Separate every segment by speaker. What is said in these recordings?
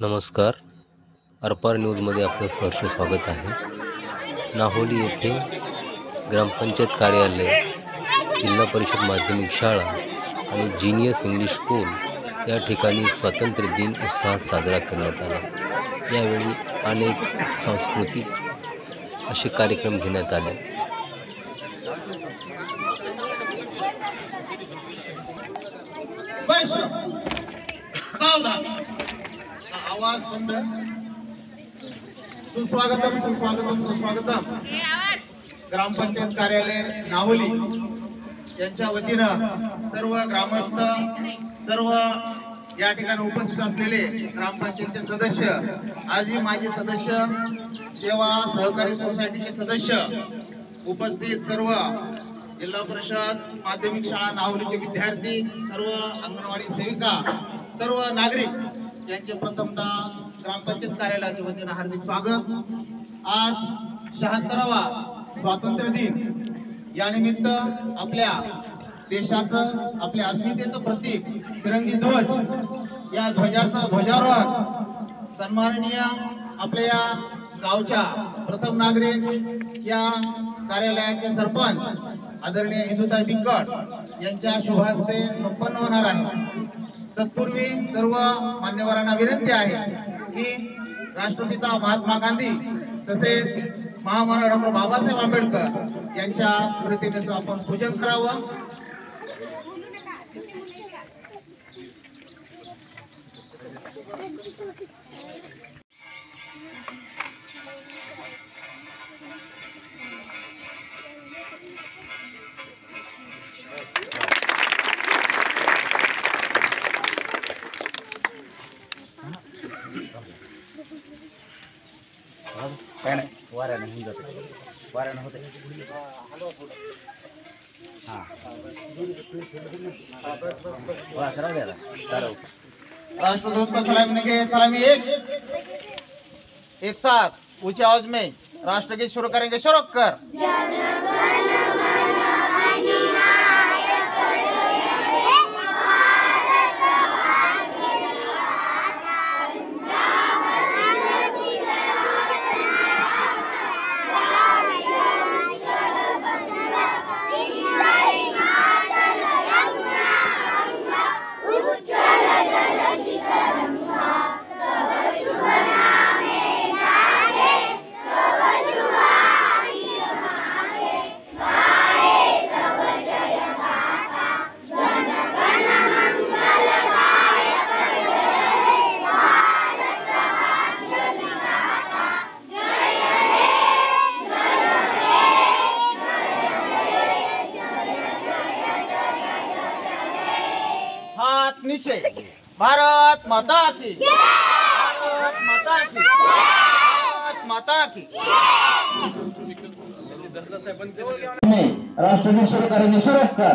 Speaker 1: नमस्कार. अर्पार न्यूजमध्ये आपलं सहर्ष स्वागत आहे. नाहोली येथे ग्रामपंचायत कार्यालय, जिल्हा परिषद माध्यमिक शाळा आणि जीनियस इंग्लिश स्कूल या ठिकाणी स्वातंत्र्य दिन उत्साहात साजरा करण्यात आला. यावेळी अनेक सांस्कृतिक असे कार्यक्रम घेण्यात आले.
Speaker 2: आवाज बंद. सुस्वागतम सुस्वागतम सुस्वागतम. ग्रामपंचायत कार्यालय नाहोली यांच्या वतीनं सर्व ग्रामस्थ, सर्व या ठिकाणी उपस्थित असलेले ग्रामपंचायतचे सदस्य, आजी माजी सदस्य, सेवा सहकारी सोसायटीचे सदस्य, उपस्थित सर्व जिल्हा परिषद माध्यमिक शाळा नाहोलीचे विद्यार्थी, सर्व अंगणवाडी सेविका, सर्व नागरिक यांचे प्रथमतः ग्रामपंचायत कार्यालयाच्या वतीने हार्दिक स्वागत. आज 76वा स्वातंत्र्य दिन या निमित्त आपल्या देशाचं, आपल्या अस्मितेचं प्रतीक तिरंगी ध्वज, या ध्वजाचं ध्वजारोहण सन्माननीय आपल्या या गावच्या प्रथम नागरिक, या कार्यालयाचे सरपंच आदरणीय इंदुताई बिक्कट यांच्या शुभ हस्ते संपन्न होणार आहे. तत्पूर्वी सर्व मान्यवरांना विनंती आहे की राष्ट्रपिता महात्मा गांधी तसेच महामानव डॉक्टर बाबासाहेब आंबेडकर यांच्या प्रतिमेचं आपण पूजन करावं. राष्ट्रध्वज को सलामी देंगे. सलामी एक साथ ऊंची आवाज में राष्ट्रगीत शुरू करेंगे. शुरू कर. नीचे. भारत माता की जय. भारत माता की जय. भारत माता की राष्ट्रगीत शुरू करेंगे. शुरू कर.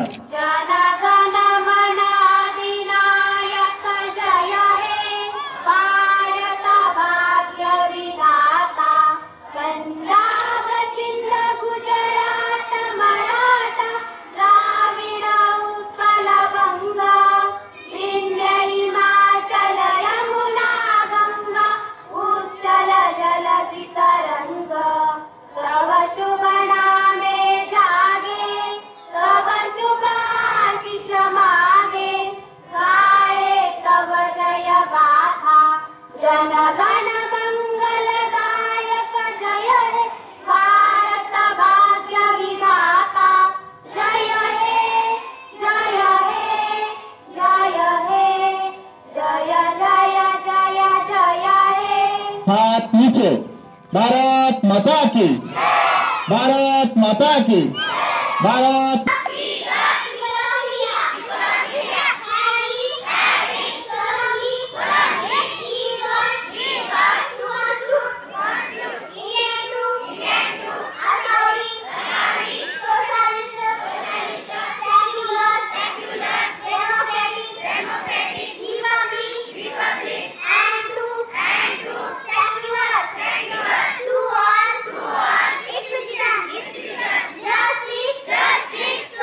Speaker 2: हाथ नीचे. भारत माता की. भारत माता की. Bharat
Speaker 3: Justice, justice.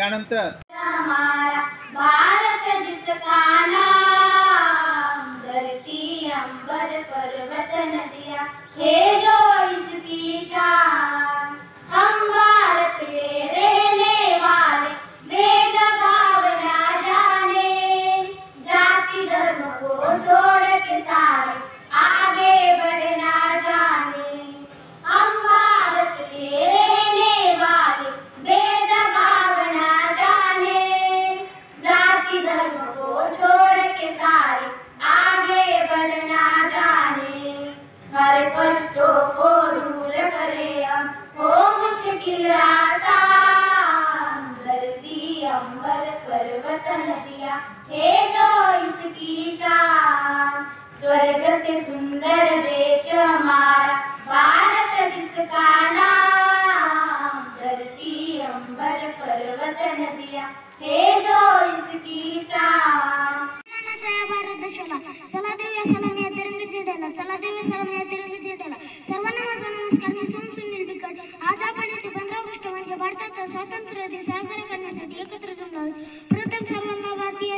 Speaker 2: त्यानंतर
Speaker 3: हमारा भारत जिसका नाम धरती अंबर पर्वत नदियाँ है जो इसकी शान। हम भारत के रहने वाले भेदभाव ना जाने, जाति धर्म को जोड़ के सारे आगे बढ़ना जाने। हम भारत के रहने वाले भेदभाव ना जाने, जाति धर्म को छोड़ के सारे आगे बढ़ना जाने। हर कष्टों को दूर करें हम, हो मुश्किल आसान। धरती अंबर पर्वत नदियाँ है जो इसकी शान। स्वर्ग से सुंदर देश हमारा भारत जिसका नाम। धरती अंबर पर्वत नदियाँ है जो इसकी शान। भारत देशाला चला देऊया सलामी या तिरंगी झेंड्याला, चला देऊया सलामी या तिरंगी झेंड्याला। सर्वांना माझा नमस्कार, मी सुनील बिकट। आज आपण इथे 15 ऑगस्ट म्हणजे भारताचा स्वातंत्र्य दिन साजरा करण्यासाठी एकत्र जमलो आहोत। प्रथम सर्वांना भारतीय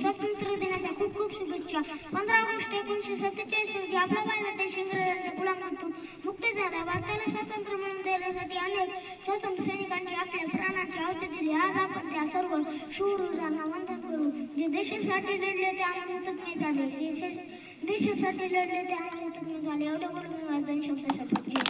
Speaker 3: स्वातंत्र्य दिनाच्या खूप खूप शुभेच्छा। 15 ऑगस्ट 1947 रोजी आपला भारत देश इंग्रजांच्या गुलामातून मुक्त झाला। भारताला स्वातंत्र्य मिळवून देण्यासाठी अनेक स्वातंत्र्य सैनिकांनी आपल्या प्राणांची आहुती दिली। आज आपण त्या सर्व शूरवीरांना वंदन करू, जे देशासाठी लढले ते आम्हाला हुतात्मे झाले, देशासाठी लढले ते आम्हाला हुतात्मे झाले। एवढं बोलून मी माझा शब्द संपवतो।